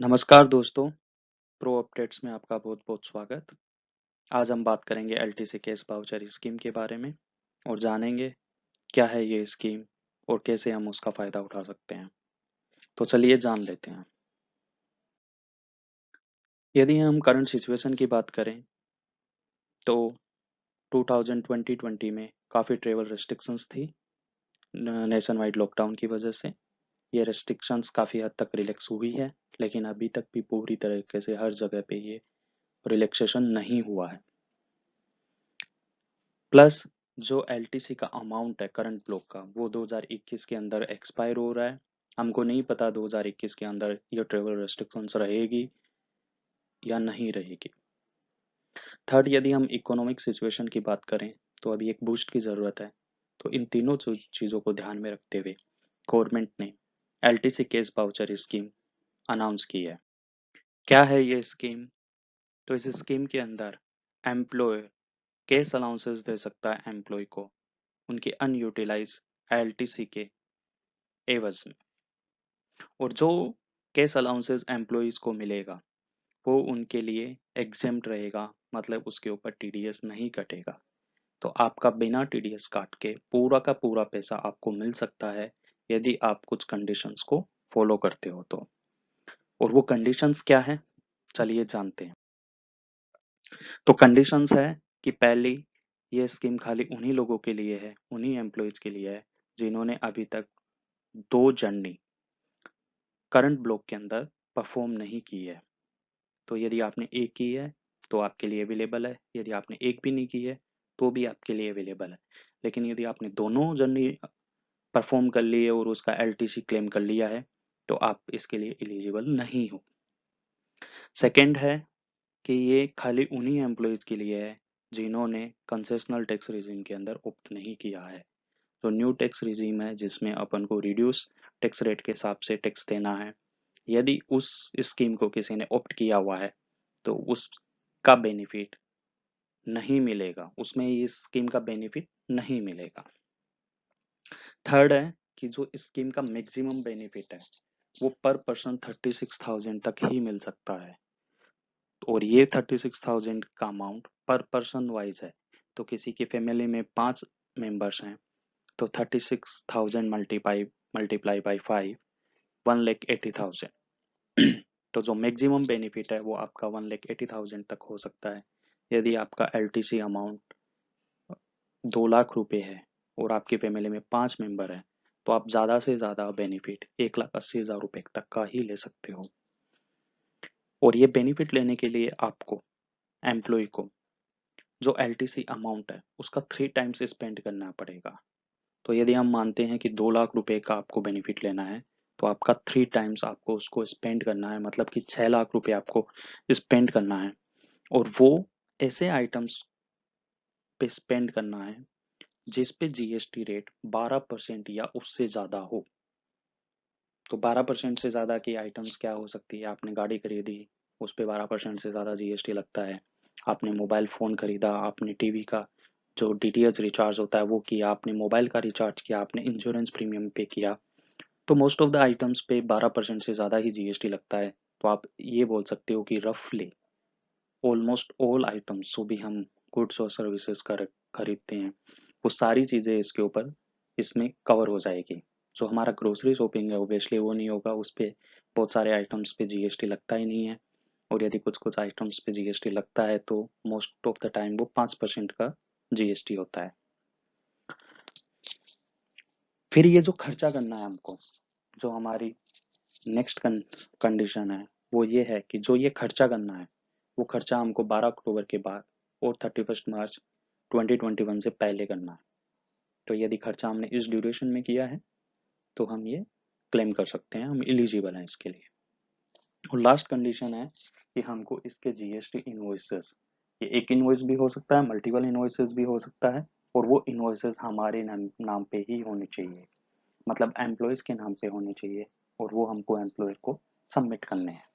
नमस्कार दोस्तों, pro updates में आपका बहुत-बहुत स्वागत। आज हम बात करेंगे एलटीसी केस वाउचर स्कीम के बारे में और जानेंगे क्या है ये स्कीम और कैसे हम उसका फ़ायदा उठा सकते हैं। तो चलिए जान लेते हैं। यदि हम करंट सिचुएशन की बात करें तो 2020 में काफ़ी ट्रैवल रिस्ट्रिक्शंस थी नेशन वाइड लॉकडाउन की वजह से। ये रिस्ट्रिक्शंस काफ़ी हद तक रिलैक्स हुई है, लेकिन अभी तक भी पूरी तरीके से हर जगह पे ये रिलैक्सेशन नहीं हुआ है। प्लस जो एलटीसी का अमाउंट है करंट ब्लॉक का वो 2021 के अंदर एक्सपायर हो रहा है। हमको नहीं पता 2021 के अंदर ये ट्रेवल रेस्ट्रिक्शंस रहेगी या नहीं रहेगी। थर्ड, यदि हम इकोनॉमिक सिचुएशन की बात करें तो अभी एक बूस्ट की ज़रूरत है। तो इन तीनों चीज़ों को ध्यान में रखते हुए गवर्नमेंट ने LTC case voucher scheme announce की है। क्या है ये स्कीम? तो इस स्कीम के अंदर एम्प्लॉयर केस अलाउंसेस दे सकता है एम्प्लॉय को उनके अनयूटिलाइज एलटीसी के एवज में। और जो कैश अलाउंसेस एम्प्लॉयज को मिलेगा वो उनके लिए एग्जेम्प्ट रहेगा, मतलब उसके ऊपर टीडीएस नहीं कटेगा। तो आपका बिना टीडीएस काट के पूरा का पूरा पैसा आपको मिल सकता है यदि आप कुछ कंडीशंस को फॉलो करते हो तो। और वो कंडीशंस क्या है, चलिए जानते हैं। तो कंडीशंस है कि पहली, ये स्कीम खाली उन्हीं लोगों के लिए है, उन्हीं एम्प्लॉयज के लिए है जिन्होंने अभी तक 2 जर्नी करंट ब्लॉक के अंदर परफॉर्म नहीं की है। तो यदि आपने एक की है तो आपके लिए अवेलेबल है, यदि आपने एक भी नहीं की है तो भी आपके लिए अवेलेबल है। लेकिन यदि आपने दोनों जर्नी परफॉर्म कर ली है और उसका एलटीसी क्लेम कर लिया है तो आप इसके लिए एलिजिबल नहीं हो। सेकंड है कि ये खाली उन्हीं एम्प्लॉयज के लिए है जिन्होंने कंसेशनल टैक्स रिजीम के अंदर ऑप्ट नहीं किया है। तो न्यू टैक्स रिजीम है जिसमें अपन को रिड्यूस टैक्स रेट के हिसाब से टैक्स देना है। यदि उस स्कीम को किसी ने ऑप्ट किया हुआ है तो उसका बेनिफिट नहीं मिलेगा, उसमें ये स्कीम का बेनिफिट नहीं मिलेगा। थर्ड है कि जो स्कीम का मैक्सिमम बेनिफिट है वो पर पर्सन 36,000 तक ही मिल सकता है। और ये 36,000 का अमाउंट पर पर्सन वाइज है। तो किसी की फैमिली में 5 मेंबर्स हैं तो 36,000 मल्टीप्लाई बाई 5, 1,80,000। तो जो मैक्सिमम बेनिफिट है वो आपका 1,80,000 तक हो सकता है। यदि आपका एलटीसी अमाउंट 2 लाख रुपए है और आपकी फैमिली में 5 मेंबर है तो आप ज़्यादा से ज़्यादा बेनिफिट 1,80,000 रुपए तक का ही ले सकते हो। और ये बेनिफिट लेने के लिए आपको एम्प्लॉय को जो एलटीसी अमाउंट है उसका 3 टाइम्स स्पेंड करना पड़ेगा। तो यदि हम मानते हैं कि 2 लाख रुपए का आपको बेनिफिट लेना है तो आपका 3 टाइम्स आपको उसको स्पेंड करना है, मतलब कि 6 लाख रुपए आपको स्पेंड करना है। और वो ऐसे आइटम्स पे स्पेंड करना है जिस पे जीएसटी रेट 12% या उससे ज़्यादा हो। तो 12% से ज़्यादा की आइटम्स क्या हो सकती है? आपने गाड़ी खरीदी, उस पे 12% से ज़्यादा जीएसटी लगता है। आपने मोबाइल फ़ोन खरीदा, आपने टीवी का जो डीटीएच रिचार्ज होता है वो किया, आपने मोबाइल का रिचार्ज किया, आपने इंश्योरेंस प्रीमियम पे किया। तो मोस्ट ऑफ द आइटम्स पे 12% से ज़्यादा ही जीएसटी लगता है। तो आप ये बोल सकते हो कि रफली ऑलमोस्ट ऑल आइटम्स जो भी हम गुड्स और सर्विसेज कर खरीदते हैं वो सारी चीज़ें इसके ऊपर इसमें कवर हो जाएगी। जो हमारा ग्रोसरी शॉपिंग है ऑब्वियसली वो नहीं होगा, उस पे बहुत सारे आइटम्स पे जीएसटी लगता ही नहीं है। और यदि कुछ कुछ आइटम्स पे जीएसटी लगता है तो मोस्ट ऑफ द टाइम वो 5% का जीएसटी होता है। फिर ये जो खर्चा करना है हमको, जो हमारी नेक्स्ट कंडीशन है वो ये है कि जो ये खर्चा करना है वो खर्चा हमको 12 अक्टूबर के बाद और 31 मार्च 2021 से पहले करना है। तो यदि खर्चा हमने इस ड्यूरेशन में किया है तो हम ये क्लेम कर सकते हैं, हम एलिजिबल हैं इसके लिए। और लास्ट कंडीशन है कि हमको इसके जीएसटी इनवॉइसेस, ये एक इनवॉइस भी हो सकता है, मल्टीपल इनवॉइसेस भी हो सकता है, और वो इनवॉइसेस हमारे नाम पे ही होने चाहिए, मतलब एम्प्लॉयज के नाम पे होने चाहिए और वो हमको एम्प्लॉयर को सबमिट करने हैं।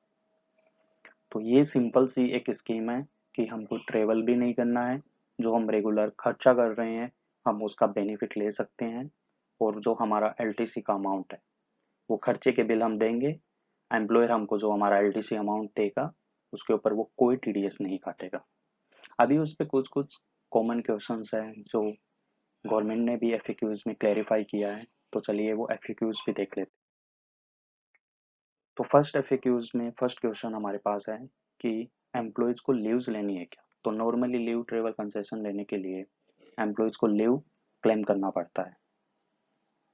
तो ये सिंपल सी एक स्कीम है कि हमको ट्रेवल भी नहीं करना है, जो हम रेगुलर खर्चा कर रहे हैं हम उसका बेनिफिट ले सकते हैं। और जो हमारा एलटीसी का अमाउंट है वो खर्चे के बिल हम देंगे, एम्प्लॉयर हमको जो हमारा एलटीसी अमाउंट देगा उसके ऊपर वो कोई टीडीएस नहीं काटेगा। अभी उस पे कुछ कुछ कॉमन क्वेश्चंस हैं जो गवर्नमेंट ने भी एफएक्यूज में क्लैरिफाई किया है, तो चलिए वो एफएक्यूज भी देख लेते हैं। तो फर्स्ट एफएक्यूज में फर्स्ट क्वेश्चन हमारे पास है कि एम्प्लॉयज को लीव्स लेनी है क्या। तो नॉर्मली लीव ट्रेवल कंसेशन लेने के लिए एम्प्लॉयज को लीव क्लेम करना पड़ता है।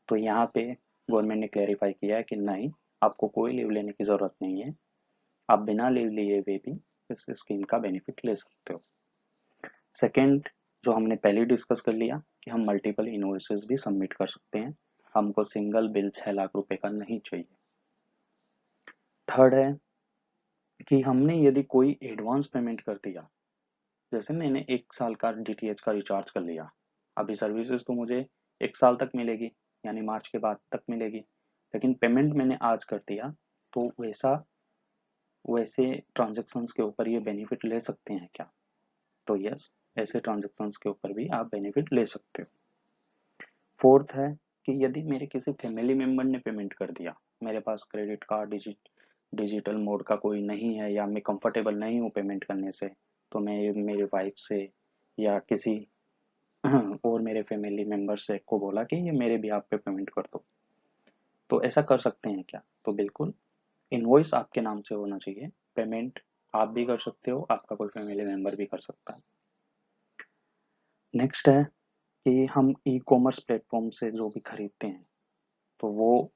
तो यहाँ पे गवर्नमेंट ने क्लैरिफाई किया है कि नहीं, आपको कोई लीव लेने की ज़रूरत नहीं है, आप बिना लीव लिए हुए भी इस स्कीम का बेनिफिट ले सकते हो। सेकेंड, जो हमने पहले डिस्कस कर लिया कि हम मल्टीपल इनवॉइसेस भी सबमिट कर सकते हैं, हमको सिंगल बिल 6 लाख रुपए का नहीं चाहिए। थर्ड है कि हमने यदि कोई एडवांस पेमेंट कर दिया, जैसे मैंने 1 साल का डीटीएच का रिचार्ज कर लिया, अभी सर्विसेज तो मुझे 1 साल तक मिलेगी, यानी मार्च के बाद तक मिलेगी, लेकिन पेमेंट मैंने आज कर दिया, तो वैसे ट्रांजेक्शन्स के ऊपर ये बेनिफिट ले सकते हैं क्या। तो यस, ऐसे ट्रांजेक्शन्स के ऊपर भी आप बेनिफिट ले सकते हो। फोर्थ है कि यदि मेरे किसी फैमिली मेम्बर ने पेमेंट कर दिया, मेरे पास क्रेडिट कार्ड डिजिटल मोड का कोई नहीं है या मैं कंफर्टेबल नहीं हूँ पेमेंट करने से, तो मैं मेरे वाइफ से या किसी और मेरे फैमिली मेम्बर से को बोला कि ये मेरे भी आप पे पेमेंट कर दो, तो ऐसा कर सकते हैं क्या। तो बिल्कुल, इनवॉइस आपके नाम से होना चाहिए, पेमेंट आप भी कर सकते हो, आपका कोई फैमिली मेम्बर भी कर सकता है। नेक्स्ट है कि हम ई कॉमर्स प्लेटफॉर्म से जो भी खरीदते हैं, तो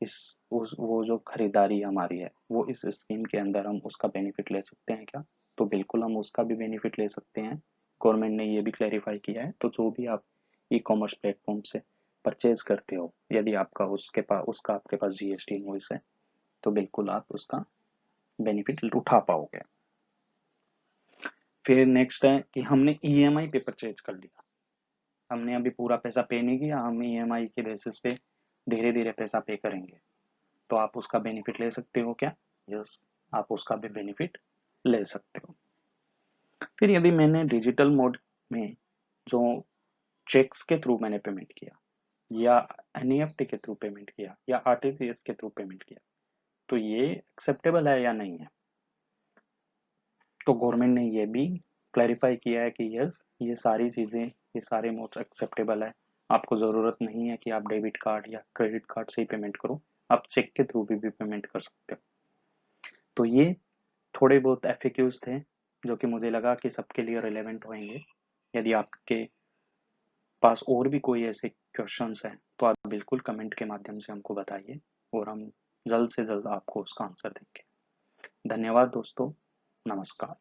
इस वो जो खरीदारी हमारी है वो इस स्कीम के अंदर हम उसका बेनिफिट ले सकते हैं क्या। तो बिल्कुल हम उसका भी बेनिफिट ले सकते हैं, गवर्नमेंट ने ये भी क्लैरिफाई किया है। तो जो भी आप ई कॉमर्स प्लेटफॉर्म से परचेज करते हो, यदि आपका उसका आपके पास जीएसटी इनवॉइस है, तो बिल्कुल आप उसका बेनिफिट उठा पाओगे। फिर नेक्स्ट है कि हमने ईएमआई पे परचेज कर लिया, हमने अभी पूरा पैसा पे नहीं किया, हम ईएमआई के बेसिस पे धीरे धीरे पैसा पे करेंगे, तो आप उसका बेनिफिट ले सकते हो क्या। यस, आप उसका भी बेनिफिट ले सकते हो। फिर यदि मैंने डिजिटल मोड में जो चेक्स के थ्रू मैंने पेमेंट किया या एनईएफटी के थ्रू पेमेंट किया या आरटीजीएस के थ्रू पेमेंट किया, तो ये एक्सेप्टेबल है या नहीं है। तो गवर्नमेंट ने ये भी क्लैरिफाई किया है कि यस, ये सारी चीज़ें, ये सारे मोड्स एक्सेप्टेबल है। आपको ज़रूरत नहीं है कि आप डेबिट कार्ड या क्रेडिट कार्ड से ही पेमेंट करो, आप चेक के थ्रू भी पेमेंट कर सकते हो। तो ये थोड़े बहुत एफएक्यूज थे जो कि मुझे लगा कि सबके लिए रिलेवेंट होंगे। यदि आपके पास और भी कोई ऐसे क्वेश्चंस हैं तो आप बिल्कुल कमेंट के माध्यम से हमको बताइए और हम जल्द से जल्द आपको उसका आंसर देंगे। धन्यवाद दोस्तों, नमस्कार।